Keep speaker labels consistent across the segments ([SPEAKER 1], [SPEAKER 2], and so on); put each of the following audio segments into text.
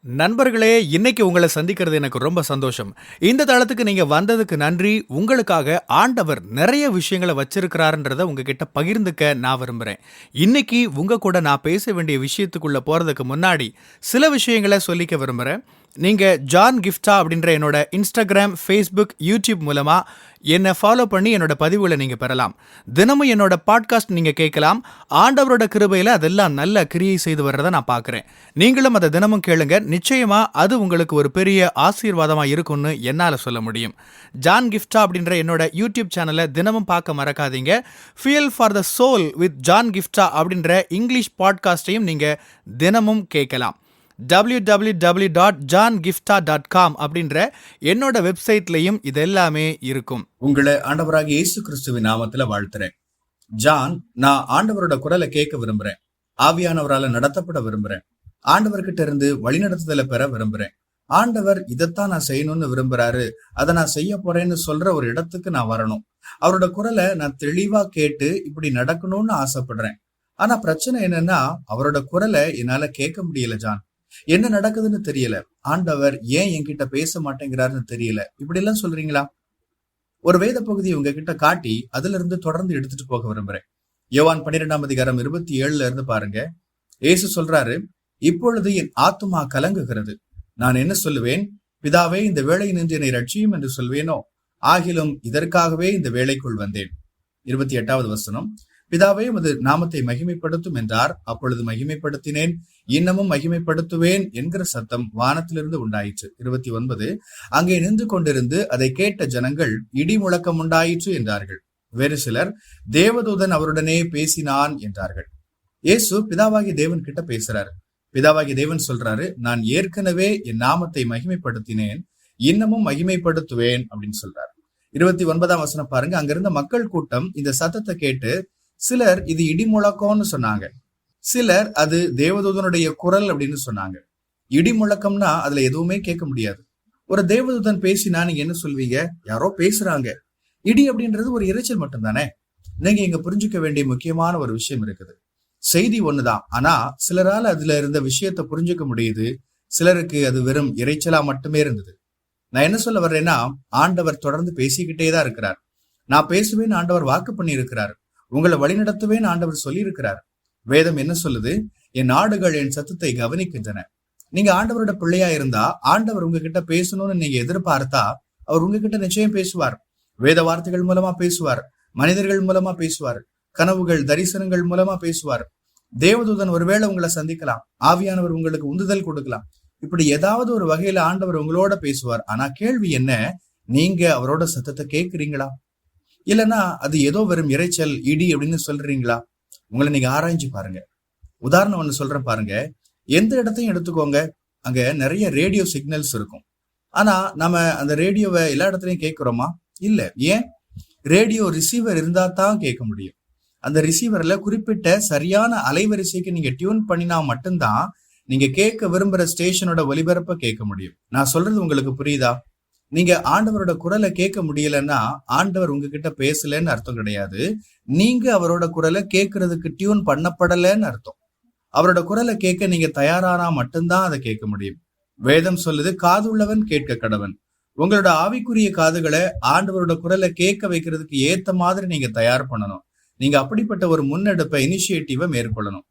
[SPEAKER 1] நண்பர்களே, இன்னைக்கு உங்கள சந்திக்கிறது எனக்கு ரொம்ப சந்தோஷம். இந்த தளத்துக்கு நீங்க வந்ததுக்கு நன்றி. உங்களுக்காக ஆண்டவர் நெறைய விஷயங்கள வச்சிருக்கிறாருன்றத உங்ககிட்ட பகிர்ந்துக்க நான் விரும்புறேன். இன்னைக்கு உங்க கூட நான் பேச வேண்டிய விஷயத்துக்குள்ள போறதுக்கு முன்னாடி, சில விஷயங்கள சொல்லிக்க விரும்புறேன். நீங்க ஜான் கிஃப்டா அப்படின்ற என்னோட Instagram, Facebook, YouTube மூலமா என்ன ஃபாலோ பண்ணி என்னோட பதிவுகள நீங்க பெறலாம். தினமும் என்னோட பாட்காஸ்ட் நீங்க கேட்கலாம். ஆண்டவரோட கிருபையில அதெல்லாம் நல்ல கிரியை செய்து வர்றத நான் பார்க்கிறேன். நீங்களும் அத தினமும் கேளுங்க. நிச்சயமா அது உங்களுக்கு ஒரு பெரிய ஆசீர்வாதமா இருக்கும்னு என்னால சொல்ல முடியும். ஜான் கிஃப்டா அப்படின்ற என்னோட யூடியூப் சேனலை தினமும் பார்க்க மறக்காதீங்க. Fuel for the soul with John கிஃப்டா அப்படின்ற இங்கிலீஷ் பாட்காஸ்டையும் நீங்க தினமும் கேட்கலாம். www.johngifta.com அப்படின்ற என்னோட வெப்சைட்லயும் இது எல்லாமே இருக்கும்.
[SPEAKER 2] உங்களை ஆண்டவராக இயேசு கிறிஸ்துவின் நாமத்துல வாழ்த்துறேன். ஜான், நான் ஆண்டவரோட குரலை கேட்க விரும்புறேன். ஆவியானவரால நடத்தப்பட விரும்புறேன். ஆண்டவர்கிட்ட இருந்து வழிநடத்துதலை பெற விரும்புறேன். ஆண்டவர் இதைத்தான் நான் செய்யணும்னு விரும்புறாரு, அதை நான் செய்ய போறேன்னு சொல்ற ஒரு இடத்துக்கு நான் வரணும். அவரோட குரலை நான் தெளிவா கேட்டு இப்படி நடக்கணும்னு ஆசைப்படுறேன். ஆனா பிரச்சனை என்னன்னா, அவரோட குரலை என்னால கேட்க முடியல ஜான். என்ன நடக்குதுன்னு தெரியல. ஆண்டவர் ஏன் என்கிட்ட பேச மாட்டேங்கிறாருன்னு தெரியல. இப்படி எல்லாம் சொல்றீங்களா? ஒரு வேத பகுதியை உங்ககிட்ட காட்டி அதுல இருந்து தொடர்ந்து எடுத்துட்டு போக விரும்புறேன். யோவான் 12:27 இருந்து பாருங்க. இயேசு சொல்றாரு, இப்பொழுது என் ஆத்துமா கலங்குகிறது. நான் என்ன சொல்லுவேன்? பிதாவே, இந்த வேளை நின்று என்னை ரட்சியும் என்று சொல்வேனோ? ஆகிலும் இதற்காகவே இந்த வேளைக்குள் வந்தேன். 28வது வசனம். பிதாவே, உமது நாமத்தை மகிமைப்படுத்தும் என்றார். அப்பொழுது மகிமைப்படுத்தினேன், இன்னமும் மகிமைப்படுத்துவேன் என்கிற சத்தம் வானத்திலிருந்து உண்டாயிற்று. 29. அங்கே நின்று கொண்டிருந்து அதை கேட்ட ஜனங்கள் இடி முழக்கம் உண்டாயிற்று என்றார்கள். வேறு சிலர் தேவதூதன் அவருடனே பேசினான் என்றார்கள். இயேசு பிதாவாகி தேவன் கிட்ட பேசுறாரு. பிதாவாகி தேவன் சொல்றாரு, நான் ஏற்கனவே என் நாமத்தை மகிமைப்படுத்தினேன், இன்னமும் மகிமைப்படுத்துவேன் அப்படின்னு சொல்றாரு. 29ஆம் வசனம் பாருங்க. அங்கிருந்த மக்கள் கூட்டம் இந்த சத்தத்தை கேட்டு சிலர் இது இடி முழக்கம்னு சொன்னாங்க, சிலர் அது தேவதூதனுடைய குரல் அப்படின்னு சொன்னாங்க. இடி முழக்கம்னா அதுல எதுவுமே கேட்க முடியாது. ஒரு தேவதூதன் பேசினா நீங்க என்ன சொல்வீங்க? யாரோ பேசுறாங்க. இடி அப்படின்றது ஒரு இரைச்சல் மட்டும் தானே. நீங்க இங்க புரிஞ்சுக்க வேண்டிய முக்கியமான ஒரு விஷயம் இருக்குது. செய்தி ஒண்ணுதான், ஆனா சிலரால அதுல இருந்த விஷயத்த புரிஞ்சுக்க முடியுது, சிலருக்கு அது வெறும் இரைச்சலா மட்டுமே இருந்தது. நான் என்ன சொல்ல வர்றேன்னா, ஆண்டவர் தொடர்ந்து பேசிக்கிட்டே தான் இருக்கிறார். நான் பேசுவேன் ஆண்டவர் வாக்கு பண்ணி இருக்கிறார். உங்களை வழிநடத்துவேன் ஆண்டவர் சொல்லி இருக்கிறார். வேதம் என்ன சொல்லுது? என் ஆடுகள் என் சத்தத்தை கவனிக்கின்றன. நீங்க ஆண்டவரோட பிள்ளையா இருந்தா, ஆண்டவர் உங்ககிட்ட பேசணும்னு நீங்க எதிர்பார்த்தா, அவர் உங்ககிட்ட நிச்சயம் பேசுவார். வேத வார்த்தைகள் மூலமா பேசுவார், மனிதர்கள் மூலமா பேசுவார், கனவுகள் தரிசனங்கள் மூலமா பேசுவார். தேவதூதன் ஒருவேளை உங்களை சந்திக்கலாம், ஆவியானவர் உங்களுக்கு உந்துதல் கொடுக்கலாம். இப்படி ஏதாவது ஒரு வகையில ஆண்டவர் உங்களோட பேசுவார். ஆனா கேள்வி என்ன? நீங்க அவரோட சத்தத்தை கேட்கிறீங்களா? இல்லைன்னா அது ஏதோ வெறும் இரைச்சல், இடி அப்படின்னு சொல்றீங்களா? உங்களை நீங்க ஆராய்ஞ்சு பாருங்க. உதாரணம் ஒண்ணு சொல்றேன் பாருங்க. எந்த இடத்தையும் எடுத்துக்கோங்க, அங்க நிறைய ரேடியோ சிக்னல்ஸ் இருக்கும். ஆனா நம்ம அந்த ரேடியோவை எல்லா இடத்துலயும் கேட்கிறோமா? இல்ல. ஏன்? ரேடியோ ரிசீவர் இருந்தா தான் கேட்க முடியும். அந்த ரிசீவர்ல குறிப்பிட்ட சரியான அலைவரிசைக்கு நீங்க டியூன் பண்ணினா மட்டும்தான் நீங்க கேட்க விரும்புற ஸ்டேஷனோட ஒலிபரப்ப கேட்க முடியும். நான் சொல்றது உங்களுக்கு புரியுதா? நீங்க ஆண்டவரோட குரலை கேட்க முடியலன்னா ஆண்டவர் உங்ககிட்ட பேசலன்னு அர்த்தம் கிடையாது. நீங்க அவரோட குரலை கேட்கறதுக்கு டியூன் பண்ணப்படலன்னு அர்த்தம். அவரோட குரலை கேட்க நீங்க தயாரானா மட்டும்தான் அதை கேட்க முடியும். வேதம் சொல்லுது, காது உள்ளவன் கேட்க கடவன். உங்களோட ஆவிக்குரிய காதுகளை ஆண்டவரோட குரலை கேட்க வைக்கிறதுக்கு ஏத்த மாதிரி நீங்க தயார் பண்ணணும். நீங்க அப்படிப்பட்ட ஒரு முன்னெடுப்பை, இனிஷியேட்டிவை மேற்கொள்ளணும்.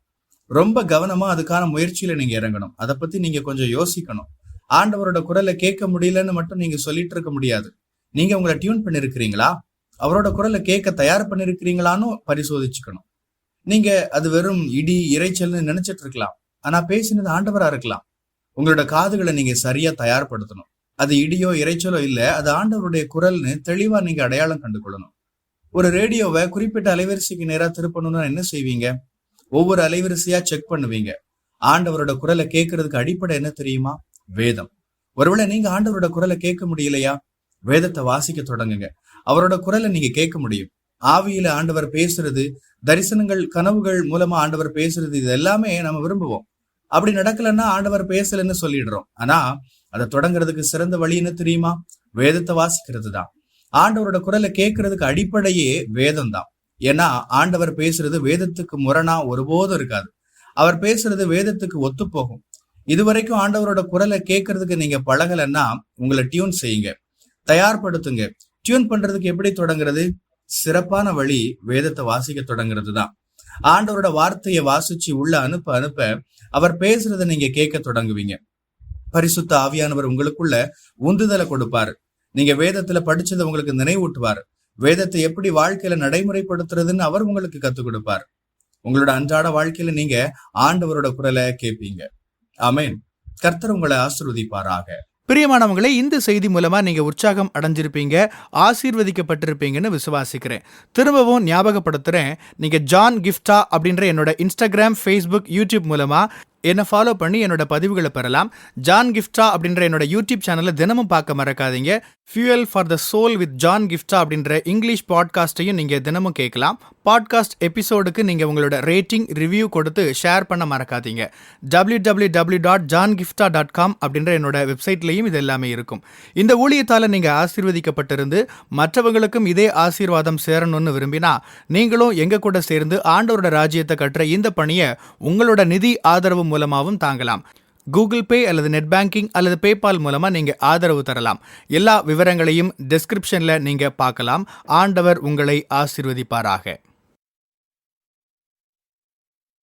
[SPEAKER 2] ரொம்ப கவனமா அதுக்கான முயற்சியில நீங்க இறங்கணும். அதை பத்தி நீங்க கொஞ்சம் யோசிக்கணும். ஆண்டவரோட குரலை கேட்க முடியலன்னு மட்டும் நீங்க சொல்லிட்டு இருக்க முடியாது. நீங்க உங்களை டியூன் பண்ணிருக்கிறீங்களா? அவரோட குரலை கேட்க தயார் பண்ணிருக்கிறீங்களான்னு பரிசோதிச்சுக்கணும். நீங்க அது வெறும் இடி இரைச்சல்னு நினைச்சிட்டு இருக்கலாம், ஆனா பேசினது ஆண்டவரா இருக்கலாம். உங்களோட காதுகளை நீங்க சரியா தயார்படுத்தணும். அது இடியோ இரைச்சலோ இல்ல, அது ஆண்டவருடைய குரல்னு தெளிவா நீங்க அடையாளம் கண்டு கொள்ளணும். ஒரு ரேடியோவை குறிப்பிட்ட அலைவரிசைக்கு நேரா திருப்பணும்னா என்ன செய்வீங்க? ஒவ்வொரு அலைவரிசையா செக் பண்ணுவீங்க. ஆண்டவரோட குரலை கேட்கறதுக்கு அடிப்படை என்ன தெரியுமா? வேதம். ஒருவேளை நீங்க ஆண்டவரோட குரலை கேட்க முடியலையா? வேதத்தை வாசிக்க தொடங்குங்க. அவரோட குரலை நீங்க கேட்க முடியும். ஆவியில ஆண்டவர் பேசுறது, தரிசனங்கள் கனவுகள் மூலமா ஆண்டவர் பேசுறது, இது எல்லாமே நம்ம விரும்புவோம். அப்படி நடக்கலன்னா ஆண்டவர் பேசலன்னு சொல்லிடுறோம். ஆனா அதை தொடங்குறதுக்கு சிறந்த வழி என்ன தெரியுமா? வேதத்தை வாசிக்கிறது தான். ஆண்டவரோட குரலை கேட்கறதுக்கு அடிப்படையே வேதம் தான். ஏன்னா ஆண்டவர் பேசுறது வேதத்துக்கு முரணா ஒருபோதும் இருக்காது. அவர் பேசுறது வேதத்துக்கு ஒத்து போகும். இதுவரைக்கும் ஆண்டவரோட குரலை கேட்கறதுக்கு நீங்க பழகலைன்னா உங்களை டியூன் செய்யுங்க, தயார்படுத்துங்க. டியூன் பண்றதுக்கு எப்படி தொடங்குறது? சிறப்பான வழி வேதத்தை வாசிக்க தொடங்குறது தான். ஆண்டவரோட வார்த்தையை வாசிச்சு உள்ள அனுப்ப அனுப்ப அவர் பேசுறத நீங்க கேட்க தொடங்குவீங்க. பரிசுத்த ஆவியானவர் உங்களுக்குள்ள உந்துதலை கொடுப்பாரு. நீங்க வேதத்துல படிச்சதை உங்களுக்கு நினைவூட்டுவார். வேதத்தை எப்படி வாழ்க்கையில நடைமுறைப்படுத்துறதுன்னு அவர் உங்களுக்கு கத்துக் கொடுப்பார். உங்களோட அன்றாட வாழ்க்கையில நீங்க ஆண்டவரோட குரலை கேட்பீங்க. ஆமென். கர்த்தர் உங்களை ஆசீர்வதிப்பாராக.
[SPEAKER 1] பிரியமானவங்களே, இந்த செய்தி மூலமா நீங்க உற்சாகம் அடைஞ்சிருப்பீங்க, ஆசீர்வதிக்கப்பட்டிருப்பீங்கன்னு விசுவாசிக்கிறேன். திரும்பவும் ஞாபகப்படுத்துறேன், நீங்க ஜான் கிஃப்டா அப்படின்ற என்னோட இன்ஸ்டாகிராம், ஃபேஸ்புக், யூடியூப் மூலமா என்னை ஃபாலோ பண்ணி என்னோட பதிவுகளை பெறலாம். ஜான் கிஃப்டா அப்படின்ற என்னோட யூடியூப் சேனலை தினமும் பார்க்க மறக்காதீங்க. Fuel for the soul with John கிஃப்டா அப்படின்ற இங்கிலீஷ் பாட்காஸ்டையும் நீங்க தினமும் கேட்கலாம். பாட்காஸ்ட் எபிசோடுக்கு நீங்க உங்களோட ரேட்டிங், ரிவ்யூ கொடுத்து ஷேர் பண்ண மறக்காதீங்க. www.johngifta.com அப்படின்ற என்னோட வெப்சைட்லையும் இது எல்லாமே இருக்கும். இந்த ஊழியத்தால நீங்க ஆசீர்வதிக்கப்பட்டிருந்து மற்றவங்களுக்கும் இதே ஆசீர்வாதம் சேரணும்னு விரும்பினா நீங்களும் எங்க கூட சேர்ந்து ஆண்டவரோட ராஜ்யத்தை கட்டுற இந்த பணியை உங்களோட நிதி ஆதரவு மூலமாகவும் தாங்கலாம். கூகுள் பே அல்லது நெட் பேங்கிங் அல்லது பேபால் மூலமா நீங்க ஆதரவு தரலாம். எல்லா விவரங்களையும் டிஸ்கிரிப்ஷன்ல நீங்க பார்க்கலாம். ஆண்டவர் உங்களை ஆசீர்வதிப்பாராக.